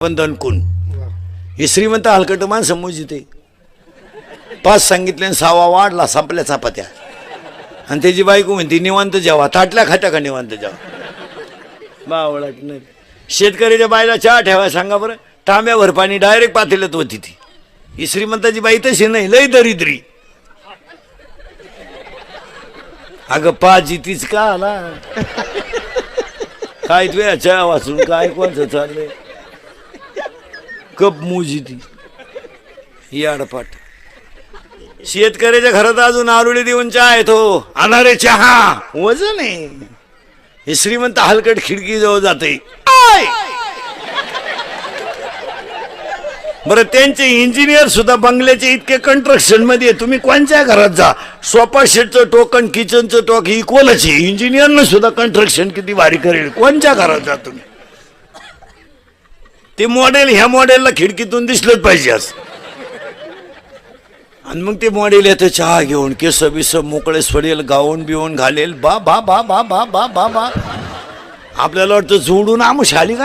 पण दणकून हे श्रीमंत हलकट माणसं मोजिते 5 सांगितले 6वा वाढला संपल्या चपात्या आणि त्याची बायको म्हणते निवांत जेवा ताटल्या खात्या का निवांत जेवा बावळट नाही शेतकऱ्याच्या बायला चहा ठेवा सांगा बरं तांब्याभर पाणी डायरेक्ट पातेल्यात होती ती ही श्रीमंताची बाई तशी नाही लय दरिद्री अगं पाची तीच का आला काय तुझ्या चहा वाचून काय कोणचं चाललंय कप मुजी ती याडपाट शेतकऱ्याच्या घरात अजून आरुळी देऊन चहा येतो अनारे चहा वजन आहे हे श्रीमंत हलकट खिडकी जवळ जाते बरं त्यांचे इंजिनियर सुद्धा बंगल्याचे इतके कंस्ट्रक्शन मध्ये तुम्ही कोणत्या घरात जा सोफा सेटचं टोक आणि किचनचं टोक इक्वलच आहे इंजिनियरनं सुद्धा कंस्ट्रक्शन किती भारी करेल कोणत्या घरात जा तुम्ही ते मॉडेल ह्या मॉडेलला खिडकीतून दिसलंच पाहिजे असं आणि मग ते मॉडेल येतं चहा घेऊन केस बिस मोकळे सोडेल गाऊन बिवून घालेल बा बा बा बा बा बा बा बा आपल्याला वाटतं जोडून आमुष आली का